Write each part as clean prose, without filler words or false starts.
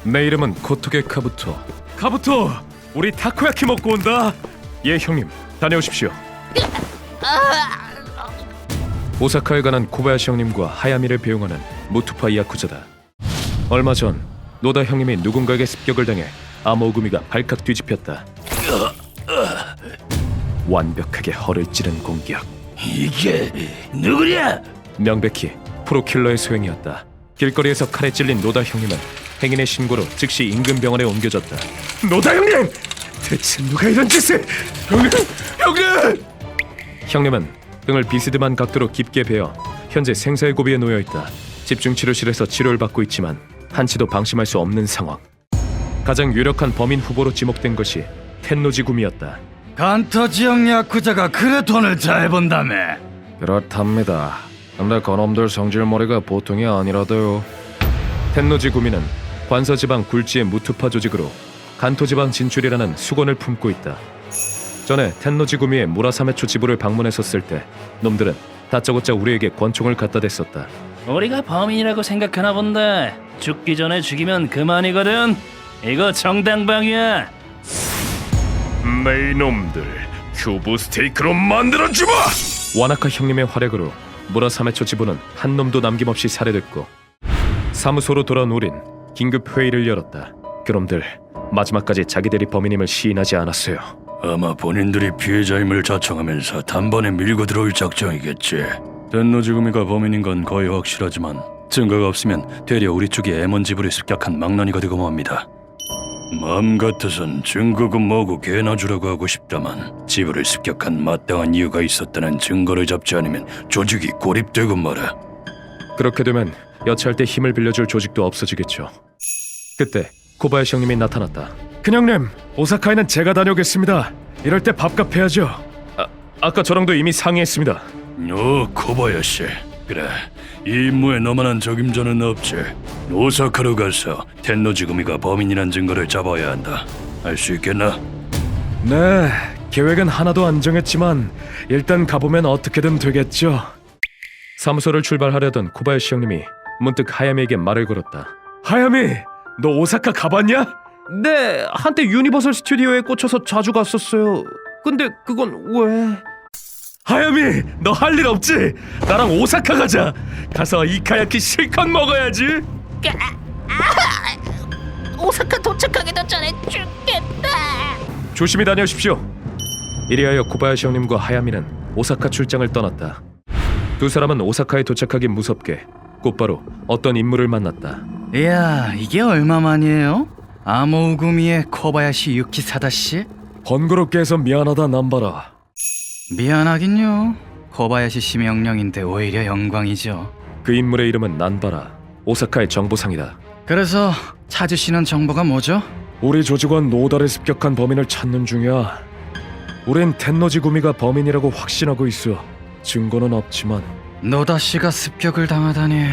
내 이름은 코토게 카부토. 카부토, 우리 타코야키 먹고 온다. 예 형님, 다녀오십시오. 오사카에 가는 코바야시 형님과 하야미를 배웅하는 무투파 야쿠자다. 얼마 전 노다 형님이 누군가에게 습격을 당해 아모우구미가 발칵 뒤집혔다. 완벽하게 허를 찌른 공격. 이게 누구냐? 명백히 프로킬러의 소행이었다. 길거리에서 칼에 찔린 노다 형님은 행인의 신고로 즉시 인근 병원에 옮겨졌다. 노다 형님! 대체 누가 이런 짓을... 형님! 형님은 등을 비스듬한 각도로 깊게 베어 현재 생사의 고비에 놓여있다. 집중치료실에서 치료를 받고 있지만 한치도 방심할 수 없는 상황. 가장 유력한 범인 후보로 지목된 것이 텐노지 구미였다. 간터 지역 야쿠자가 그래 돈을 잘 번다며. 그렇답니다. 근데 그놈들 성질머리가 보통이 아니라도요. 텐노지 구미는 관서지방 굴지의 무투파 조직으로 간토지방 진출이라는 수건을 품고 있다. 전에 텐노지 구미의 무라사메초 지부를 방문했었을 때 놈들은 다짜고짜 우리에게 권총을 갖다 댔었다. 우리가 범인이라고 생각하나 본데 죽기 전에 죽이면 그만이거든. 이거 정당방위야. 네 이놈들, 큐브 스테이크로 만들어주마! 와나카 형님의 활약으로 무라사메초 지부는 한 놈도 남김없이 살해됐고 사무소로 돌아온 우린 긴급 회의를 열었다. 그놈들 마지막까지 자기들이 범인임을 시인하지 않았어요. 아마 본인들이 피해자임을 자청하면서 단번에 밀고 들어올 작정이겠지. 텐노지구미가 범인인 건 거의 확실하지만 증거가 없으면 되려 우리 쪽이 M1 지부를 습격한 망나니가 되고 맙니다. 마음 같아선 증거고 뭐고 개나 주라고 하고 싶다만 지부를 습격한 마땅한 이유가 있었다는 증거를 잡지 않으면 조직이 고립되고 말아. 그렇게 되면 여차할 때 힘을 빌려줄 조직도 없어지겠죠. 그때 코바야시 형님이 나타났다. 큰형님, 오사카에는 제가 다녀오겠습니다. 이럴 때 밥값 해야죠. 아까 저랑도 이미 상의했습니다. 코바야시. 그래, 이 임무에 너만한 적임자는 없지. 오사카로 가서 텐노지구미가 범인이란 증거를 잡아야 한다. 할 수 있겠나? 네, 계획은 하나도 안 정했지만 일단 가보면 어떻게든 되겠죠. 사무소를 출발하려던 코바야시 형님이 문득 하야미에게 말을 걸었다. 하야미, 너 오사카 가봤냐? 네, 한때 유니버설 스튜디오에 꽂혀서 자주 갔었어요. 근데 그건 왜... 하야미, 너 할 일 없지? 나랑 오사카 가자. 가서 이카야키 실컷 먹어야지. 오사카 도착하기도 전에 죽겠다. 조심히 다녀오십시오. 이리하여 코바야시 형님과 하야미는 오사카 출장을 떠났다. 두 사람은 오사카에 도착하기 무섭게 곧바로 어떤 인물을 만났다. 이야, 이게 얼마만이에요? 아모우구미의 코바야시 유키사다 씨? 번거롭게 해서 미안하다 남바라. 미안하긴요. 코바야시 씨 명령인데 오히려 영광이죠. 그 인물의 이름은 난바라. 오사카의 정보상이다. 그래서 찾으시는 정보가 뭐죠? 우리 조직원 노다를 습격한 범인을 찾는 중이야. 우린 텐노지 구미가 범인이라고 확신하고 있어. 증거는 없지만. 노다 씨가 습격을 당하다니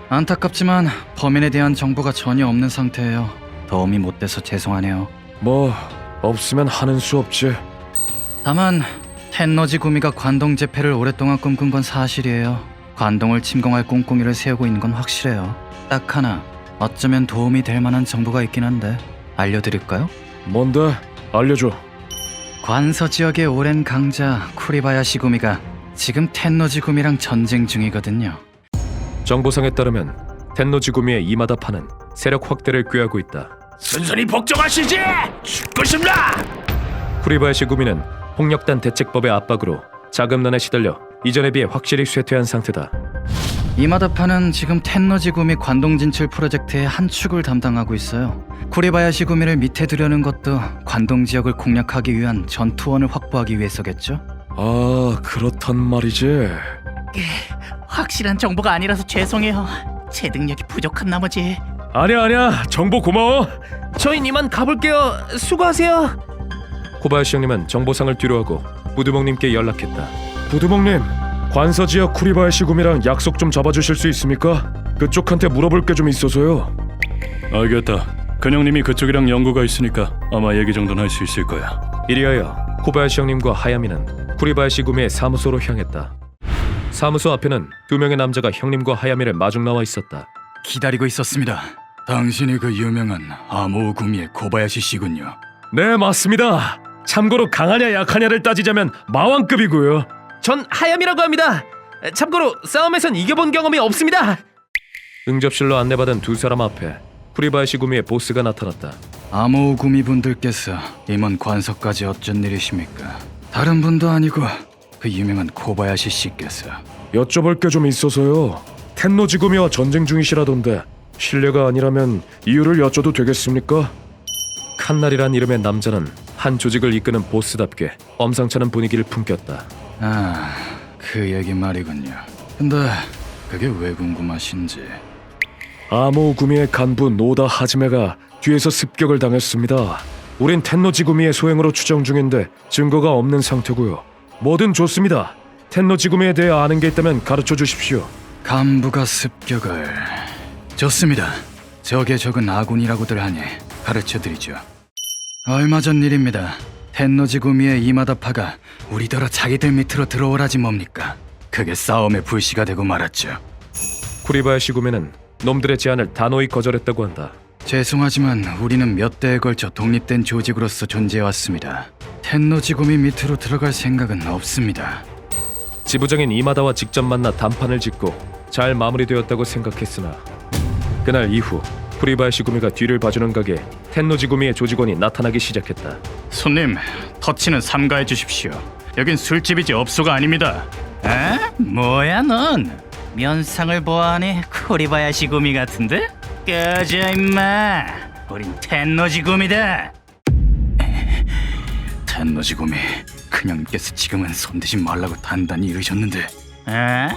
안타깝지만 범인에 대한 정보가 전혀 없는 상태예요. 도움이 못 돼서 죄송하네요. 뭐 없으면 하는 수 없지. 다만 텐노지 구미가 관동 재패를 오랫동안 꿈꾼 건 사실이에요. 관동을 침공할 꿍꿍이를 세우고 있는 건 확실해요. 딱 하나, 어쩌면 도움이 될 만한 정보가 있긴 한데 알려드릴까요? 뭔데? 알려줘. 관서 지역의 오랜 강자 쿠리바야시 구미가 지금 텐노지 구미랑 전쟁 중이거든요. 정보상에 따르면 텐노지 구미의 이마다파는 세력 확대를 꾀하고 있다. 순순히 복종하시지! 죽고 싶나? 쿠리바야시 구미는 폭력단 대책법의 압박으로 자금난에 시달려 이전에 비해 확실히 쇠퇴한 상태다. 이마다파는 지금 텐노지 구미 관동 진출 프로젝트의 한 축을 담당하고 있어요. 쿠리바야시 구미를 밑에 두려는 것도 관동 지역을 공략하기 위한 전투원을 확보하기 위해서겠죠? 아, 그렇단 말이지. 확실한 정보가 아니라서 죄송해요. 제 능력이 부족한 나머지. 아니야, 정보 고마워. 저희 이만 가볼게요. 수고하세요. 코바야시 형님은 정보상을 뒤로하고 부두목님께 연락했다. 부두목님, 관서지역 쿠리바야시 구미랑 약속 좀 잡아주실 수 있습니까? 그쪽한테 물어볼 게 좀 있어서요. 알겠다. 근영님이 그쪽이랑 연구가 있으니까 아마 얘기 정도는 할 수 있을 거야. 이리하여 코바야시 형님과 하야미는 쿠리바야시 구미의 사무소로 향했다. 사무소 앞에는 두 명의 남자가 형님과 하야미를 마중 나와 있었다. 기다리고 있었습니다. 당신이 그 유명한 아모구미의 코바야시 씨군요. 네, 맞습니다. 참고로 강하냐 약하냐를 따지자면 마왕급이고요. 전 하얌이라고 합니다. 참고로 싸움에선 이겨본 경험이 없습니다. 응접실로 안내받은 두 사람 앞에 쿠리바야시 구미의 보스가 나타났다. 아모구미 분들께서 임원 관석까지 어쩐 일이십니까? 다른 분도 아니고 그 유명한 코바야시 씨께서. 여쭤볼 게 좀 있어서요. 텐노지 구미와 전쟁 중이시라던데 실례가 아니라면 이유를 여쭤도 되겠습니까? 칸날이란 이름의 남자는 한 조직을 이끄는 보스답게 엄상찮은 분위기를 품겼다. 아, 그 얘기 말이군요. 근데 그게 왜 궁금하신지. 아모 구미의 간부 노다 하즈메가 뒤에서 습격을 당했습니다. 우린 텐노지 구미의 소행으로 추정 중인데 증거가 없는 상태고요. 뭐든 좋습니다. 텐노지 구미에 대해 아는 게 있다면 가르쳐 주십시오. 간부가 습격을... 좋습니다. 적의 적은 아군이라고들 하니 가르쳐드리죠. 얼마 전 일입니다. 텐노지 구미의 이마다파가 우리더러 자기들 밑으로 들어오라지 뭡니까? 그게 싸움의 불씨가 되고 말았죠. 쿠리바야시 구미는 놈들의 제안을 단호히 거절했다고 한다. 죄송하지만 우리는 몇 대에 걸쳐 독립된 조직으로서 존재해왔습니다. 텐노지 구미 밑으로 들어갈 생각은 없습니다. 지부장인 이마다와 직접 만나談판을 짓고 잘 마무리되었다고 생각했으나 그날 이후 쿠리바야시 구미가 뒤를 봐주는 가게 텐노지 구미의 조직원이 나타나기 시작했다. 손님, 터치는 삼가해 주십시오. 여긴 술집이지 업소가 아닙니다. 에? 뭐야 넌? 면상을 보아하니 코리바야시 구미 같은데? 꺼져 임마. 우린 텐노지 구미다. 텐노지 구미, 큰형님께서 지금은 손대지 말라고 단단히 이르셨는데. 에?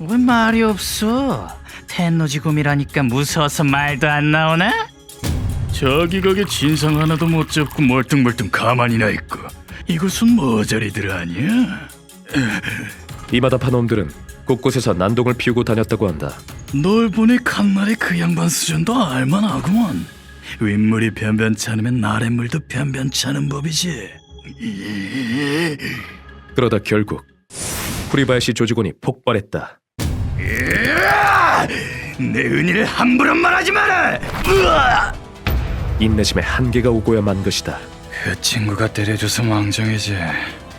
왜 말이 없어? 텐노지 구미라니까 무서워서 말도 안 나오나? 저기 거기 진상 하나도 못 잡고 멀뚱멀뚱 가만히나 있고 이곳은 모자리들 아니야? 이마다파 놈들은 곳곳에서 난동을 피우고 다녔다고 한다. 널 보니 칸날의 그 양반 수준도 알만하구먼. 윗물이 변변치 않으면 아랫물도 변변치 않은 법이지. 그러다 결국 쿠리바야시 조직원이 폭발했다. 내 은희를 함부로 말하지 마라! 으아! 인내심에 한계가 오고야 만 것이다. 그 친구가 때려줘서 망정이지.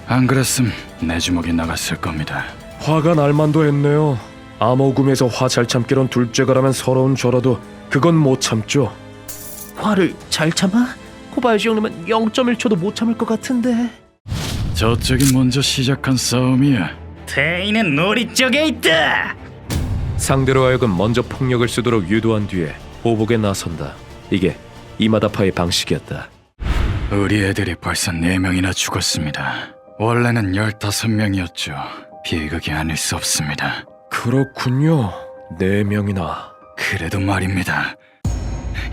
안 그랬음 내 주먹이 나갔을 겁니다. 화가 날 만도 했네요. 암호구미에서 화 잘 참기론 둘째가라면 서러운 저라도 그건 못 참죠. 화를 잘 참아? 코바야시 형님은 0.1초도 못 참을 것 같은데. 저쪽이 먼저 시작한 싸움이야. 대인은 우리 쪽에 있다. 상대로 하여금 먼저 폭력을 쓰도록 유도한 뒤에 보복에 나선다. 이게 이마다파의 방식이었다. 우리 애들이 벌써 4명이나 죽었습니다. 원래는 15명이었죠. 비극이 아닐 수 없습니다. 그렇군요. 4명이나. 그래도 말입니다.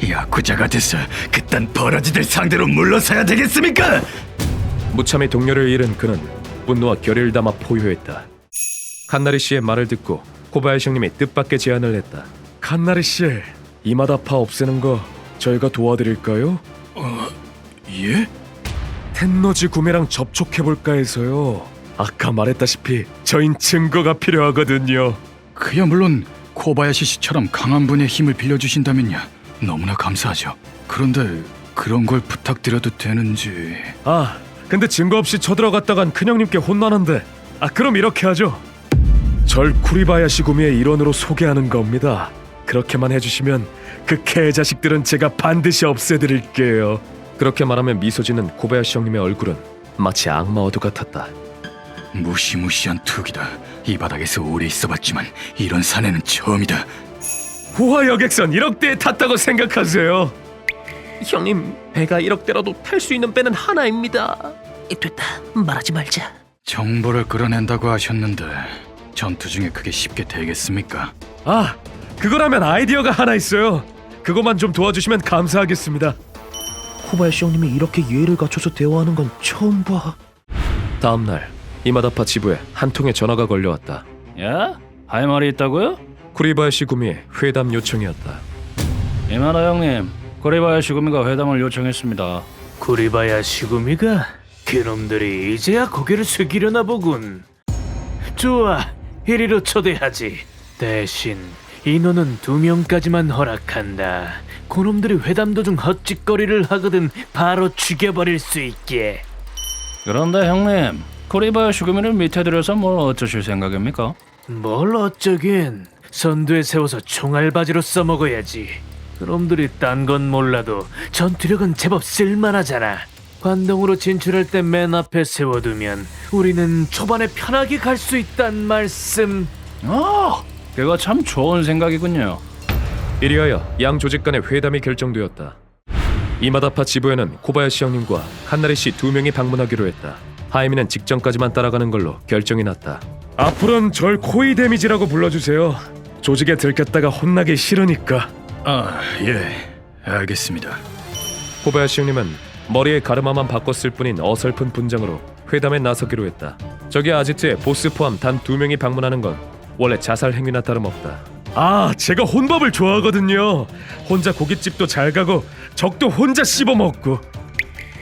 야쿠자가 돼서 그딴 버러지들 상대로 물러서야 되겠습니까? 무참히 동료를 잃은 그는 분노와 결의를 담아 포효했다. 칸나리 씨의 말을 듣고 코바야시 형님이 뜻밖의 제안을 했다. 칸나리 씨, 이마다파 없애는 거 저희가 도와드릴까요? 예? 텐노지 구매랑 접촉해볼까 해서요. 아까 말했다시피 저흰 증거가 필요하거든요. 그야 물론 코바야시 씨처럼 강한 분의 힘을 빌려주신다면요 너무나 감사하죠. 그런데 그런 걸 부탁드려도 되는지... 아, 근데 증거 없이 쳐들어갔다간 큰형님께 혼나는데. 그럼 이렇게 하죠. 절 쿠리바야시 구미의 일원으로 소개하는 겁니다. 그렇게만 해주시면 그 개자식들은 제가 반드시 없애드릴게요. 그렇게 말하면 미소 짓는 코바야시 형님의 얼굴은 마치 악마 어두 같았다. 무시무시한 투기다. 이 바닥에서 오래 있어봤지만 이런 사내는 처음이다. 호화 여객선 1억대에 탔다고 생각하세요? 형님, 배가 1억대라도 탈 수 있는 배는 하나입니다. 됐다, 말하지 말자. 정보를 끌어낸다고 하셨는데 전투 중에 그게 쉽게 되겠습니까? 그거라면 아이디어가 하나 있어요. 그것만 좀 도와주시면 감사하겠습니다. 코바야시 형님이 이렇게 예의를 갖춰서 대화하는 건 처음 봐. 다음날 이마다파 지부에 한 통의 전화가 걸려왔다. 야? 할 말이 있다고요? 쿠리바야시 구미의 회담 요청이었다. 이마다 형님, 코리바야시 구미가 회담을 요청했습니다. 코리바야시 구미가? 그놈들이 이제야 고개를 숙이려나 보군. 좋아, 이리로 초대하지. 대신 인원은 2명까지만 허락한다. 그놈들이 회담 도중 헛짓거리를 하거든 바로 죽여버릴 수 있게. 그런데 형님, 코리바야 슈구미를 밑에 들여서 뭘 어쩌실 생각입니까? 뭘 어쩌긴. 선두에 세워서 총알바지로 써먹어야지. 그놈들이 딴 건 몰라도 전투력은 제법 쓸만하잖아. 관동으로 진출할 때 맨 앞에 세워두면 우리는 초반에 편하게 갈 수 있단 말씀. 그거 참 좋은 생각이군요. 이리하여 양 조직 간의 회담이 결정되었다. 이마다파 지부에는 코바야시 형님과 칸나리 씨 2명이 방문하기로 했다. 하이미는 직전까지만 따라가는 걸로 결정이 났다. 앞으로는 절 코이 데미지라고 불러주세요. 조직에 들켰다가 혼나기 싫으니까. 예, 알겠습니다. 코바야시 형님은 머리에 가르마만 바꿨을 뿐인 어설픈 분장으로 회담에 나서기로 했다. 저기 아지트에 보스 포함 단 2명이 방문하는 건 원래 자살 행위나 다름없다. 제가 혼밥을 좋아하거든요. 혼자 고깃집도 잘 가고 적도 혼자 씹어먹고.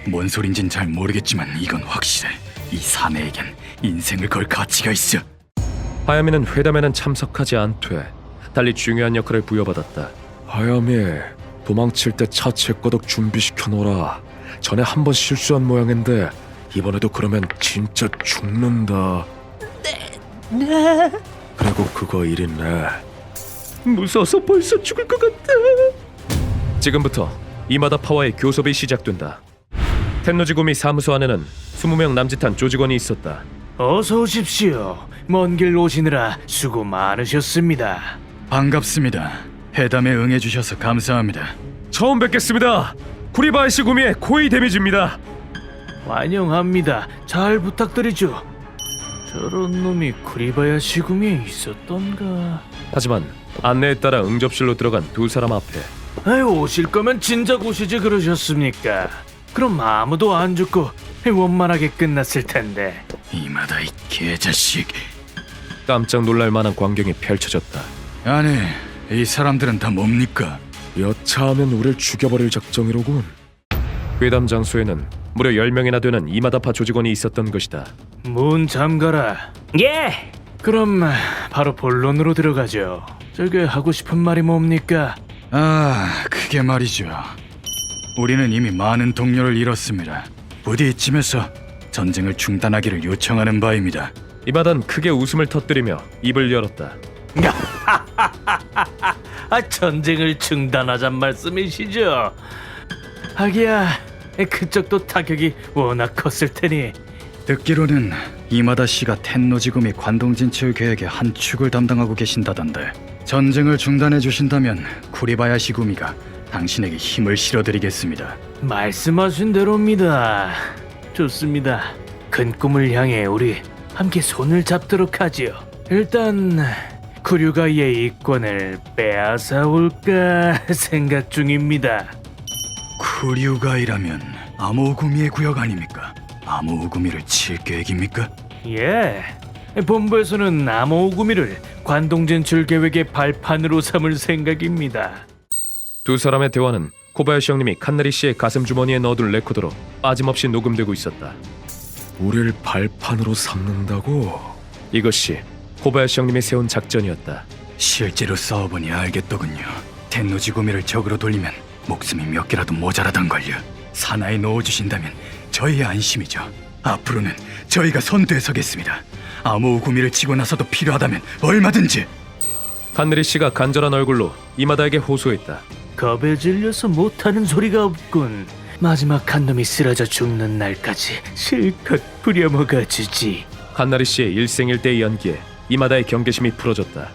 뭔 소린진 잘 모르겠지만 이건 확실해. 이 사내에겐 인생을 걸 가치가 있어. 하야미는 회담에는 참석하지 않되 달리 중요한 역할을 부여받았다. 하야미, 도망칠 때 차체 거덕 준비시켜놓으라. 전에 한 번 실수한 모양인데 이번에도 그러면 진짜 죽는다. 네. 그리고 그거 1인네. 무서워서 벌써 죽을 것 같다. 지금부터 이마다 파와의 교섭이 시작된다. 텐노지구미 사무소 안에는 20명 남짓한 조직원이 있었다. 어서 오십시오. 먼 길 오시느라 수고 많으셨습니다. 반갑습니다. 회담에 응해주셔서 감사합니다. 처음 뵙겠습니다. 쿠리바야시 구미의 코이 데미지입니다. 환영합니다. 잘 부탁드리죠. 저런 놈이 쿠리바야시 구미에 있었던가. 하지만 안내에 따라 응접실로 들어간 2사람 앞에 오실 거면 진작 오시지 그러셨습니까? 그럼 아무도 안 죽고 원만하게 끝났을 텐데. 이마다 이 개자식. 깜짝 놀랄 만한 광경이 펼쳐졌다. 아니, 이 사람들은 다 뭡니까? 여차하면 우릴 죽여버릴 작정이로군. 회담 장소에는 무려 10명이나 되는 이마다파 조직원이 있었던 것이다. 문 잠가라. 예. 그럼 바로 본론으로 들어가죠. 저게 하고 싶은 말이 뭡니까? 그게 말이죠. 우리는 이미 많은 동료를 잃었습니다. 부디 이쯤에서 전쟁을 중단하기를 요청하는 바입니다. 이마단 크게 웃음을 터뜨리며 입을 열었다. 전쟁을 중단하잔 말씀이시죠? 하기야 그쪽도 타격이 워낙 컸을 테니. 듣기로는 이마다 씨가 텐노지구미 관동 진출 계획의 한 축을 담당하고 계신다던데 전쟁을 중단해 주신다면 쿠리바야시 구미가 당신에게 힘을 실어드리겠습니다. 말씀하신 대로입니다. 좋습니다. 큰 꿈을 향해 우리 함께 손을 잡도록 하지요. 일단 쿠류가이의 이권을 빼앗아 올까 생각 중입니다. 쿠류가이라면 아모우구미의 구역 아닙니까? 아모우구미를 칠 계획입니까? 예. 본부에서는 아모우구미를 관동 진출 계획의 발판으로 삼을 생각입니다. 2사람의 대화는 코바야시 형님이 칸나리 씨의 가슴 주머니에 넣어둔 레코더로 빠짐없이 녹음되고 있었다. 우릴 발판으로 삼는다고? 이것이 코바야시 형님이 세운 작전이었다. 실제로 싸워보니 알겠더군요. 텐노지구미를 적으로 돌리면 목숨이 몇 개라도 모자라던걸요. 사나이 넣어주신다면 저희의 안심이죠. 앞으로는 저희가 선두에 서겠습니다. 아모우구미를 치고 나서도 필요하다면 얼마든지. 칸나리 씨가 간절한 얼굴로 이마다에게 호소했다. 겁에 질려서 못하는 소리가 없군. 마지막 한 놈이 쓰러져 죽는 날까지 실컷 부려먹어주지. 칸나리 씨의 일생일대의 연기에 이마다의 경계심이 풀어졌다.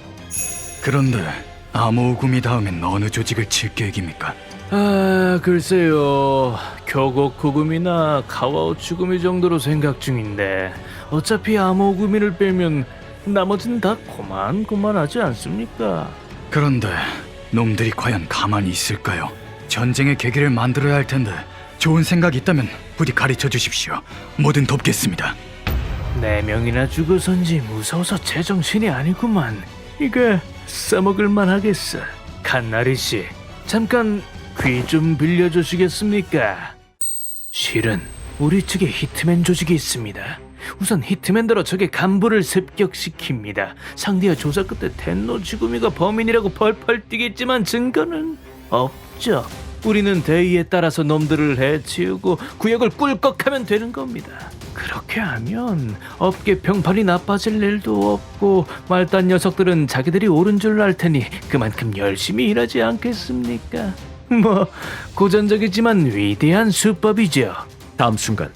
그런데 아모우구미 다음엔 어느 조직을 칠 계획입니까? 글쎄요. 교고쿠구미나 가와오츠구미 정도로 생각 중인데 어차피 아모구미를 빼면 나머진 다 고만고만하지 않습니까? 그런데 놈들이 과연 가만히 있을까요? 전쟁의 계기를 만들어야 할 텐데 좋은 생각이 있다면 부디 가르쳐 주십시오. 뭐든 돕겠습니다. 4명이나 죽어선지 무서워서 제정신이 아니구만. 이거 써먹을만 하겠어. 칸나리 씨, 잠깐 귀 좀 빌려주시겠습니까? 실은 우리 측에 히트맨 조직이 있습니다. 우선 히트맨더러 적의 간부를 습격시킵니다. 상대와 조사 끝에 텐노지구미가 범인이라고 펄펄 뛰겠지만 증거는 없죠. 우리는 대의에 따라서 놈들을 해치우고 구역을 꿀꺽하면 되는 겁니다. 그렇게 하면 업계 평판이 나빠질 일도 없고 말단 녀석들은 자기들이 옳은 줄 알 테니 그만큼 열심히 일하지 않겠습니까? 뭐 고전적이지만 위대한 수법이죠. 다음 순간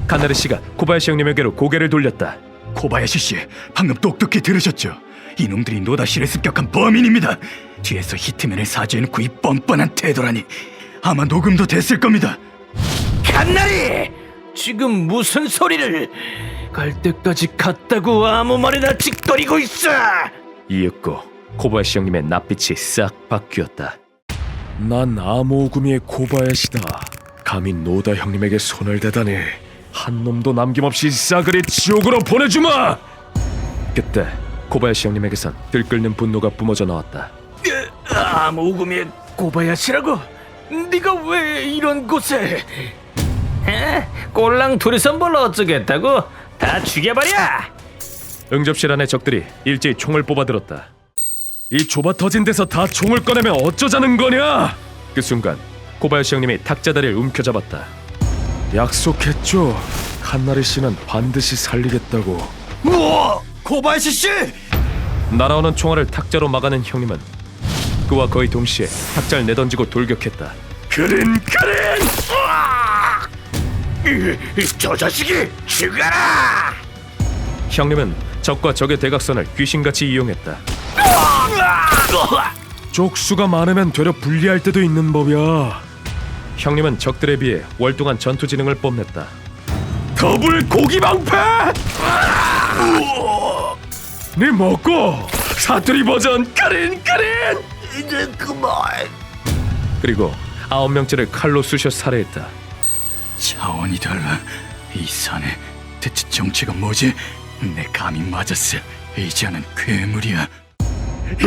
카나리 씨가 코바야시 형님에게로 고개를 돌렸다. 코바야시 씨, 방금 똑똑히 들으셨죠? 이놈들이 노다 씨를 습격한 범인입니다. 뒤에서 히트맨을 사죄해놓고 이 뻔뻔한 태도라니. 아마 녹음도 됐을 겁니다. 갓나리! 지금 무슨 소리를? 갈 때까지 갔다고 아무 말이나 짓거리고 있어! 이윽고 코바야시 형님의 낯빛이 싹 바뀌었다. 난 아모구미의 코바야시다. 감히 노다 형님에게 손을 대다니. 한 놈도 남김없이 싸그리 지옥으로 보내주마! 그때 코바야시 형님에게선 들끓는 분노가 뿜어져 나왔다. 아모구미의 고바야시라고? 네가 왜 이런 곳에? 꼴랑 둘이서 뭘 어쩌겠다고? 다 죽여버려! 응접실 안의 적들이 일제히 총을 뽑아들었다. 이 좁아 터진 데서 다 총을 꺼내면 어쩌자는 거냐? 그 순간 코바야시 형님이 탁자다리를 움켜잡았다. 약속했죠. 칸나리 씨는 반드시 살리겠다고. 우와! 코바야시 씨! 날아오는 총알을 탁자로 막아낸 형님은 그와 거의 동시에 탁자를 내던지고 돌격했다. 그린! 저 자식이 죽어라! 형님은 적과 적의 대각선을 귀신같이 이용했다. 족수가 많으면 되려 불리할 때도 있는 법이야. 형님은 적들에 비해 월등한 전투 지능을 뽐냈다. 더블 고기 방패! 네 먹고 사투리 버전 까린! 이제 그만. 그리고 9명째를 칼로 쑤셔 살해했다. 차원이 달라. 이 사내 대체 정체가 뭐지? 내 감이 맞았어. 이제는 괴물이야.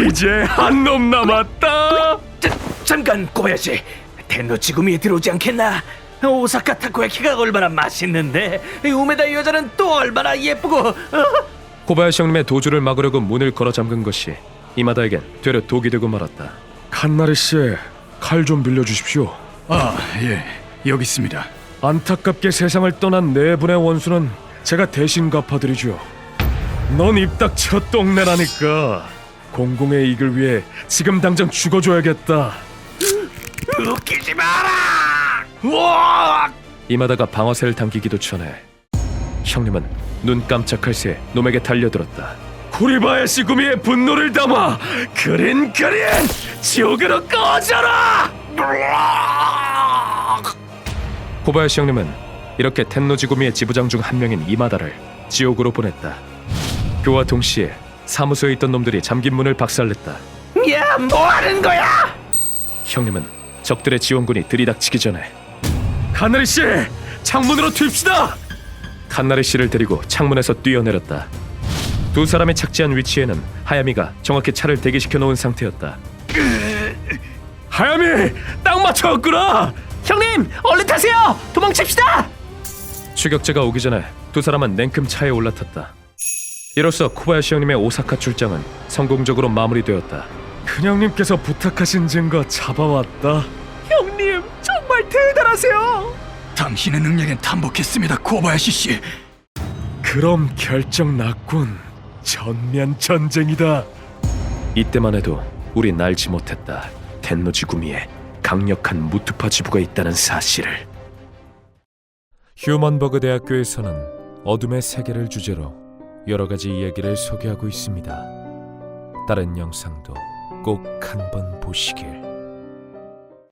이제 한 놈 남았다. 잠깐 고바야시, 텐노지구미에 들어오지 않겠나? 오사카 타코야키가 얼마나 맛있는데 우메다 이 여자는 또 얼마나 예쁘고. 코바야시 형님의 도주를 막으려고 문을 걸어 잠근 것이 이마다에겐 되려 독이 되고 말았다. 칸나리 씨, 칼 좀 빌려주십시오. 아, 예. 여기 있습니다. 안타깝게 세상을 떠난 네 분의 원수는 제가 대신 갚아드리죠. 넌 입 닥쳐 똥내라니까. 공공의 이익을 위해 지금 당장 죽어줘야겠다. 웃기지 마라! 우와! 이마다가 방아쇠를 당기기도 전에 형님은 눈 깜짝할 새 놈에게 달려들었다. 쿠리바야시 구미의 분노를 담아 그린 지옥으로 꺼져라! 코바야시 형님은 이렇게 텐노지 구미의 지부장 중 한 명인 이마다를 지옥으로 보냈다. 그와 동시에 사무소에 있던 놈들이 잠긴 문을 박살냈다. 야, 뭐하는 거야? 형님은 적들의 지원군이 들이닥치기 전에 칸나리 씨! 창문으로 튑시다! 칸나리 씨를 데리고 창문에서 뛰어내렸다. 두 사람이 착지한 위치에는 하야미가 정확히 차를 대기시켜 놓은 상태였다. 하야미! 딱 맞춰왔구나! 형님, 얼른 타세요. 도망칩시다. 추격자가 오기 전에 두 사람은 냉큼 차에 올라탔다. 이로써 코바야시 형님의 오사카 출장은 성공적으로 마무리되었다. 큰형님께서 부탁하신 증거 잡아왔다. 형님, 정말 대단하세요. 당신의 능력엔 탐복했습니다, 코바야시 씨. 그럼 결정 났군. 전면 전쟁이다. 이때만 해도 우린 알지 못했다. 텐노지 구미에 강력한 무투파 지부가 있다는 사실을. 휴먼버그 대학교에서는 어둠의 세계를 주제로 여러 가지 이야기를 소개하고 있습니다. 다른 영상도 꼭 한번 보시길.